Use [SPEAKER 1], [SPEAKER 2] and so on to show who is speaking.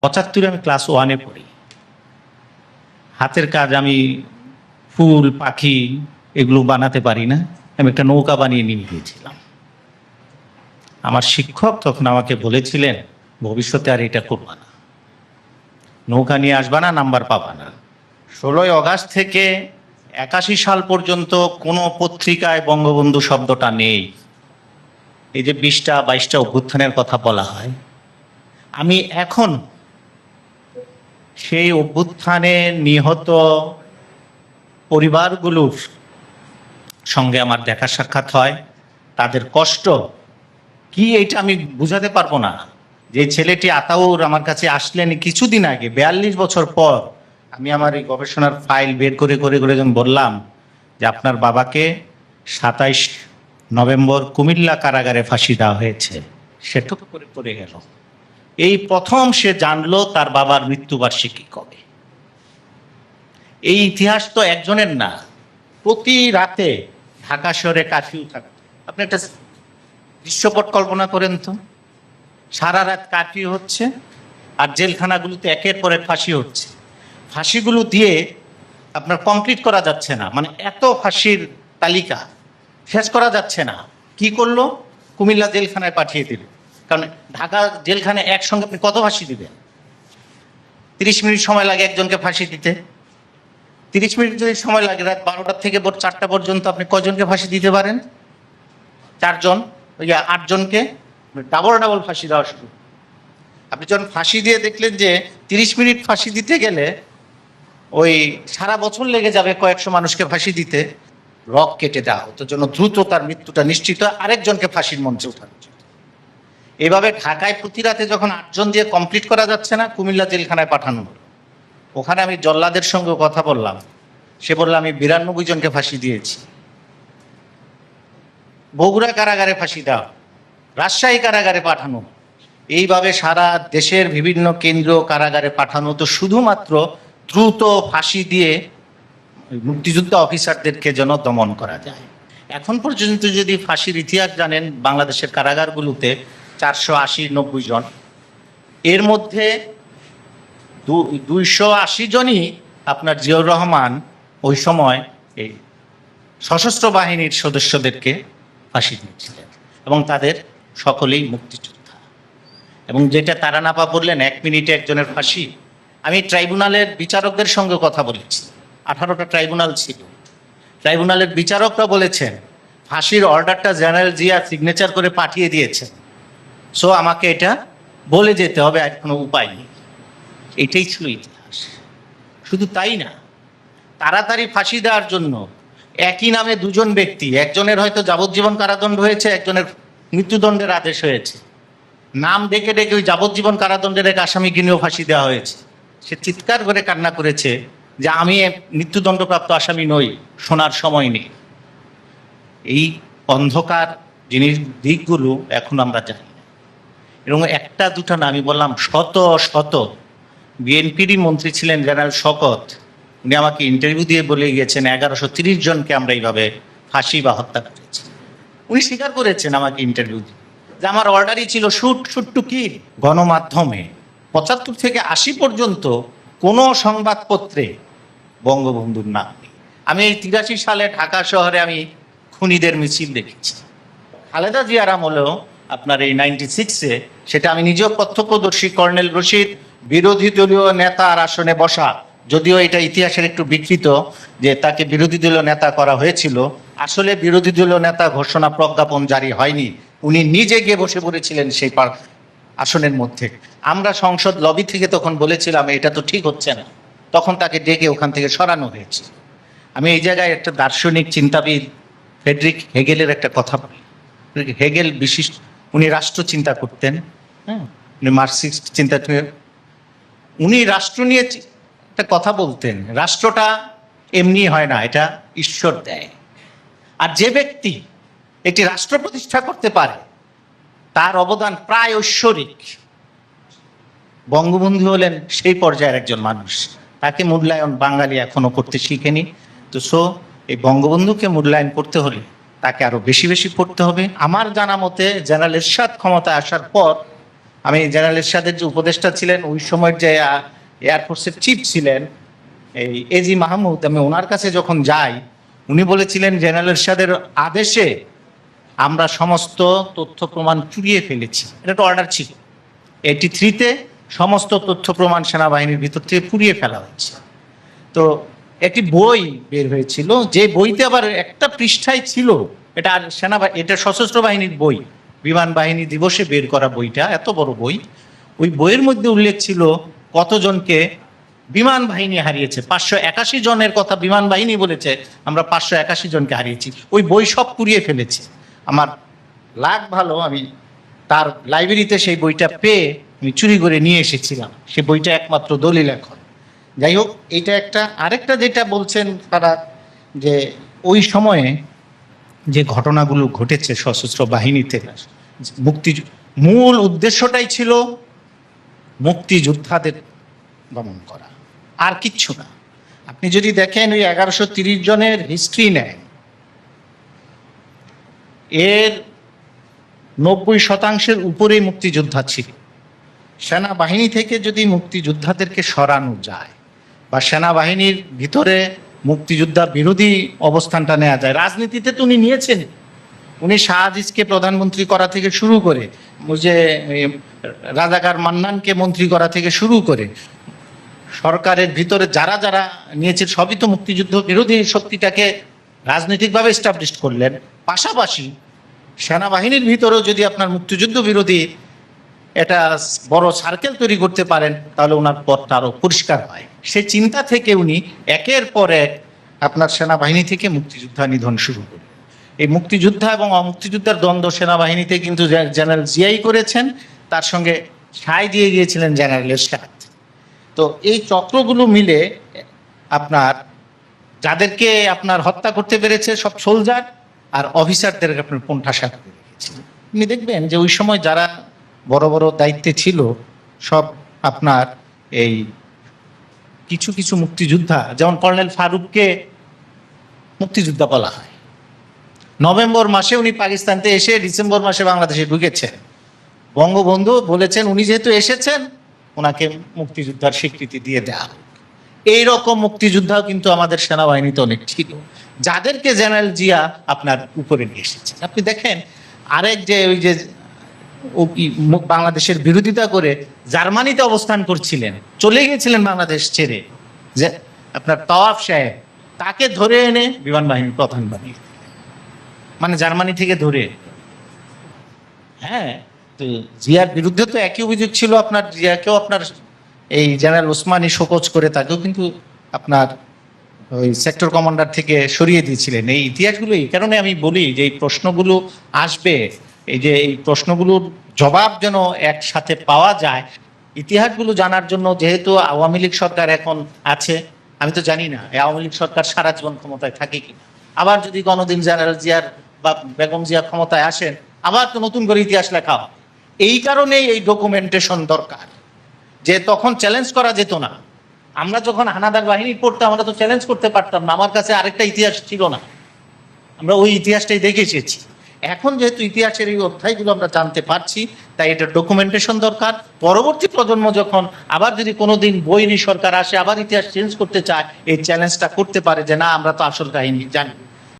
[SPEAKER 1] 75 আমি ক্লাস 1-এ পড়ি। হাতের কাজ আমি ফুল পাখি এগুলো বানাতে পারি না। আমি একটা নৌকা বানিয়ে নিয়ে গিয়েছিলাম। আমার শিক্ষক তখন আমাকে বলেছিলেন, ভবিষ্যতে আর এটা করবা না, নৌকা নিয়ে আসবা না, নাম্বার পাবা না। 16ই আগস্ট থেকে 81 সাল পর্যন্ত কোনো পত্রিকায় বঙ্গবন্ধু শব্দটা নেই। এই যে 20টা 22টা অভ্যুত্থানের কথা বলা হয়, আমি এখন সেই অভ্যুত্থানে নিহত পরিবারগুলোর সঙ্গে আমার দেখা সাক্ষাৎ হয়। তাদের কষ্ট কি এইটা আমি বুঝাতে পারবো না। যে ছেলেটি আতাউর আমার কাছে আসলেন কিছুদিন আগে, 42 বছর পর, আমি আমার এই গবেষণার ফাইল বের করে করে করে যখন বললাম যে আপনার বাবাকে 27 নভেম্বর কুমিল্লা কারাগারে ফাঁসি দেওয়া হয়েছে, সেটুকু করে পড়ে গেল। এই প্রথম সে জানলো তার বাবার মৃত্যুবার্ষিকী কবে। এই ইতিহাস তো একজনের না, প্রতি রাতে ঢাকা শহরে কারফিউ থাকে। আপনি একটা দৃশ্যপট কল্পনা করেন তো, সারা রাত কারফিউ হচ্ছে আর জেলখানাগুলোতে একের পর এক ফাঁসি হচ্ছে। ফাঁসিগুলো দিয়ে আপনার কমপ্লিট করা যাচ্ছে না, মানে এত ফাঁসির তালিকা শেষ করা যাচ্ছে না। কি করলো? কুমিল্লা জেলখানায় পাঠিয়ে দিল। কারণ ঢাকা জেলখানে একসঙ্গে আপনি কত ফাঁসি দিবেন? 30 মিনিট সময় লাগে একজনকে ফাঁসি দিতে। 30 মিনিট যদি সময় লাগে, রাত 12টা থেকে ভোর 4টা পর্যন্ত আপনি কজনকে ফাঁসি দিতে পারেন? 4 জন, 8 জনকে ডাবল ডাবল ফাঁসি দেওয়া শুরু। আপনি যখন ফাঁসি দিয়ে দেখলেন যে 30 মিনিট ফাঁসি দিতে গেলে ওই সারা বছর লেগে যাবে কয়েকশো মানুষকে ফাঁসি দিতে, রক কেটে দেওয়া হতো জন্য দ্রুত তার মৃত্যুটা নিশ্চিত, আরেকজনকে ফাঁসির মঞ্চে উঠানো যেত। এভাবে ঢাকায় প্রতি রাতে যখন 8 জন দিয়ে কমপ্লিট করা যাচ্ছে না, কুমিল্লা জেলখানায় পাঠানো হলো। ওখানে আমি জল্লাদের সঙ্গে কথা বললাম, সে বলল আমি 92 জনকে ফাঁসি দিয়েছি। বগুড়া কারাগারে ফাঁসি দেওয়া, রাজশাহী কারাগারে পাঠানো, এইভাবে সারা দেশের বিভিন্ন কেন্দ্রীয় কারাগারে পাঠানো, তো শুধুমাত্র দ্রুত ফাঁসি দিয়ে মুক্তিযোদ্ধা অফিসারদেরকে যেন দমন করা যায়। এখন পর্যন্ত যদি ফাঁসির ইতিহাস জানেন, বাংলাদেশের কারাগারগুলোতে 480-90 জন, এর মধ্যে 280 জনই আপনার জিয়াউর রহমান ওই সময় এই সশস্ত্র বাহিনীর সদস্যদেরকে ফাঁসি দিয়েছিলেন, এবং তাদের সকলেই মুক্তিযোদ্ধা। এবং যেটা তারা নাপা বললেন 1 মিনিটে একজনের ফাঁসি, আমি ট্রাইব্যুনালের বিচারকদের সঙ্গে কথা বলেছি। 18টা ট্রাইব্যুনাল ছিল, ট্রাইব্যুনালের বিচারকরা বলেছেন ফাঁসির অর্ডারটা জেনারেল জিয়া সিগনেচার করে পাঠিয়ে দিয়েছেন, সো আমাকে এটা বলে যেতে হবে, আর কোনো উপায় নেই। এটাই ছিল ইতিহাস। শুধু তাই না, তাড়াতাড়ি ফাঁসি দেওয়ার জন্য একই নামে 2 জন ব্যক্তি, একজনের হয়তো যাবজ্জীবন কারাদণ্ড হয়েছে, একজনের মৃত্যুদণ্ডের আদেশ হয়েছে, নাম ডেকে ডেকে ওই যাবজ্জীবন কারাদণ্ডের এক আসামিকে নিয়েও ফাঁসি দেওয়া হয়েছে। সে চিৎকার করে কান্না করেছে যে আমি মৃত্যুদণ্ডপ্রাপ্ত আসামি নই, শোনার সময় নেই। এই অন্ধকার জিনিস দিকগুলো এখন আমরা জানি না। এবং একটা দুটা না, আমি বললাম শত শত। বিএনপিরই মন্ত্রী ছিলেন জেনারেল শওকত, উনি আমাকে ইন্টারভিউ দিয়ে বলে গিয়েছেন 1130 জনকে আমরা এইভাবে ফাঁসি বা হত্যা করেছি। উনি স্বীকার করেছেন আমাকে ইন্টারভিউ দিয়ে যে আমার অর্ডারই ছিল শুট টু কিল। গণমাধ্যমে 75 থেকে 80 পর্যন্ত কোনো সংবাদপত্রে বঙ্গবন্ধুর নাম নেই। আমি এই 83 সালে ঢাকা শহরে আমি খুনিদের মিছিল দেখেছি। খালেদা জিয়ার আমলেও আপনার এই 96-এ, সেটা আমি নিজেও প্রত্যক্ষদর্শী, কর্নেল রশিদ বিরোধী দলীয় নেতার আসনে বসা, যদিও এটা ইতিহাসের একটু বিকৃত যে তাকে বিরোধী দলীয় নেতা করা হয়েছিল, আসলে বিরোধী দলীয় নেতা ঘোষণা প্রজ্ঞাপন জারি হয়নি, উনি নিজে গিয়ে বসে পড়েছিলেন সেই আসনের মধ্যে। আমরা সংসদ লবি থেকে তখন বলেছিলাম এটা তো ঠিক হচ্ছে না, তখন তাকে ডেকে ওখান থেকে সরানো হয়েছে। আমি এই জায়গায় একটা দার্শনিক চিন্তাবিদ ফ্রেডরিক হেগেলের একটা কথা বলি। হেগেল বিশিষ্ট, উনি রাষ্ট্র চিন্তা করতেন, হ্যাঁ, উনি মার্কসিস্ট চিন্তা, উনি রাষ্ট্র নিয়ে একটা কথা বলতেন, রাষ্ট্রটা এমনি হয় না, এটা ঈশ্বর দেয়। আর যে ব্যক্তি একটি রাষ্ট্র প্রতিষ্ঠা করতে পারে তার অবদান প্রায় ঐশ্বরিক। বঙ্গবন্ধু হলেন সেই পর্যায়ের একজন মানুষ, তাকে মূল্যায়ন বাঙালি এখনো করতে শিখেনি। তো এই বঙ্গবন্ধুকে মূল্যায়ন করতে হলে তাকে আরো বেশি বেশি পড়তে হবে। আমার জানা মতে জেনারেল এরশাদ ক্ষমতায় আসার পর আমি জেনারেল এরশাদের যে উপদেষ্টা ছিলেন ওই সময়ের যে এয়ারফোর্সের চিফ ছিলেন এই এজি মাহমুদ, আমি ওনার কাছে যখন যাই উনি বলেছিলেন জেনারেল এরশাদের আদেশে আমরা সমস্ত তথ্য প্রমাণ চুরিয়ে ফেলেছি। এটা তো অর্ডার ছিল। 83-তে সমস্ত তথ্য প্রমাণ সেনাবাহিনীর ভিতর থেকে পুড়িয়ে ফেলা হচ্ছে। তো একটি বই বের হয়েছিল, যে বইতে আবার একটা পৃষ্ঠায় ছিল এটা এটা সশস্ত্র বাহিনীর বই, বিমান বাহিনী দিবসে বের করা বইটা, এত বড় বই। ওই বইয়ের মধ্যে উল্লেখ ছিল কতজনকে বিমান বাহিনী হারিয়েছে। 581 জনের কথা বিমান বাহিনী বলেছে, আমরা 581 জনকে হারিয়েছি। ওই বই সব পুড়িয়ে ফেলেছে। আমার লাগ ভালো, আমি তার লাইব্রেরিতে সেই বইটা পেয়ে আমি চুরি করে নিয়ে এসেছিলাম। সে বইটা একমাত্র দলিল এখন। যাই হোক, এইটা একটা। আরেকটা যেটা বলছেন তারা, যে ওই সময়ে যে ঘটনাগুলো ঘটেছে সশস্ত্র বাহিনীতে, মূল উদ্দেশ্যটাই ছিল মুক্তিযোদ্ধাদের দমন করা, আর কিচ্ছু না। আপনি যদি দেখেন ওই 1130 জনের হিস্ট্রি নেন, এর 90% উপরেই মুক্তিযোদ্ধা ছিল। সেনাবাহিনী থেকে যদি মুক্তিযোদ্ধাদেরকে সরানো যায় বা সেনাবাহিনীর ভিতরে মুক্তিযোদ্ধা বিরোধী অবস্থানটা নেওয়া যায়, রাজনীতিতে তো উনি নিয়েছেন। উনি শাহ আজিজকে প্রধানমন্ত্রী করা থেকে শুরু করে, ওই যে রাজাকার মান্নানকে মন্ত্রী করা থেকে শুরু করে, সরকারের ভিতরে যারা যারা নিয়েছে সবই তো মুক্তিযুদ্ধ বিরোধী শক্তিটাকে রাজনৈতিকভাবে এস্টাবলিশ করলেন। পাশাপাশি সেনাবাহিনীর ভিতরেও যদি আপনার মুক্তিযুদ্ধ বিরোধী এটা বড় সার্কেল তৈরি করতে পারেন, তাহলে ওনার পথটা আরো পরিষ্কার হয়। সে চিন্তা থেকে উনি একের পর এক আপনার সেনাবাহিনী থেকে মুক্তিযোদ্ধা নিধন শুরু করলেন। এই মুক্তিযোদ্ধা এবং অমুক্তিযোদ্ধার দ্বন্দ্ব সেনাবাহিনীতে কিন্তু জেনারেল জিয়াই করেছেন, তার সঙ্গে সায় দিয়ে গিয়েছিলেন জেনারেল এরশাদ। তো এই চক্রগুলো মিলে আপনার যাদেরকে আপনার হত্যা করতে পেরেছে সব সোলজার আর অফিসারদেরকে আপনার কোণঠাসা করে রেখেছিল। আপনি দেখবেন যে ওই সময় যারা বড় বড় দায়িত্বে ছিল সব আপনার এই কিছু কিছু মুক্তিযোদ্ধা, যেমন কর্নেল ফারুককে মুক্তিযোদ্ধা বলা হয়। নভেম্বর মাসে উনি পাকিস্তানতে এসে ডিসেম্বর মাসে বাংলাদেশে ঢুকেছেন। বঙ্গবন্ধু বলেছেন উনি যেহেতু এসেছেন ওনাকে মুক্তিযোদ্ধার স্বীকৃতি দিয়ে দেওয়া হোক। এইরকম মুক্তিযোদ্ধাও কিন্তু আমাদের সেনাবাহিনীতে অনেক ছিল, যাদেরকে জেনারেল জিয়া আপনার উপরে নিয়ে এসেছেন। আপনি দেখেন আরেক যে ওই যে বাংলাদেশের বিরোধিতা করে জার্মানিতে অবস্থান করছিলেন, চলে গিয়েছিলেন বাংলাদেশ ছেড়ে, যে আপনার তাওয়াফ সাহেব, তাকে ধরে এনে বিমান বাহিনীর প্রধান বানিয়ে, মানে জার্মানি থেকে ধরে। হ্যাঁ, তো জিয়ার বিরুদ্ধে তো একই অভিযোগ ছিল আপনার, জিয়াকেও আপনার এই জেনারেল ওসমানী শোকজ করে তাকেও কিন্তু আপনার ওই সেক্টর কমান্ডার থেকে সরিয়ে দিয়েছিলেন। এই ইতিহাসগুলো এই কারণে আমি বলি যে এই প্রশ্নগুলো আসবে, এই যে এই প্রশ্নগুলোর জবাব যেন একসাথে পাওয়া যায়। ইতিহাসগুলো জানার জন্য, যেহেতু আওয়ামী লীগ সরকার এখন আছে, আমি তো জানি না এই আওয়ামী লীগ সরকার সারা জীবন ক্ষমতায় থাকে কিনা, আবার যদি কোনোদিন জেনারেল জিয়ার বা বেগম জিয়া ক্ষমতায় আসেন, আবার তো নতুন করে ইতিহাস লেখা হয়। এই কারণেই এই ডকুমেন্টেশন দরকার, যে তখন চ্যালেঞ্জ করা যেত না। আমরা যখন হানাদার বাহিনী পড়তাম আমরা তো চ্যালেঞ্জ করতে পারতাম না, আমার কাছে আরেকটা ইতিহাস ছিল না, আমরা ওই ইতিহাসটাই দেখে এসেছি। এখন যেহেতু ইতিহাসের এই অধ্যায়গুলো আমরা জানতে পারছি, তাই এটা ডকুমেন্টেশন দরকার। পরবর্তী প্রজন্ম যখন আবার যদি কোনোদিন বৈরী সরকার আসে আবার ইতিহাস চেঞ্জ করতে চায়, এই চ্যালেঞ্জটা করতে পারে যে না, আমরা তো আসল কাহিনী জানি।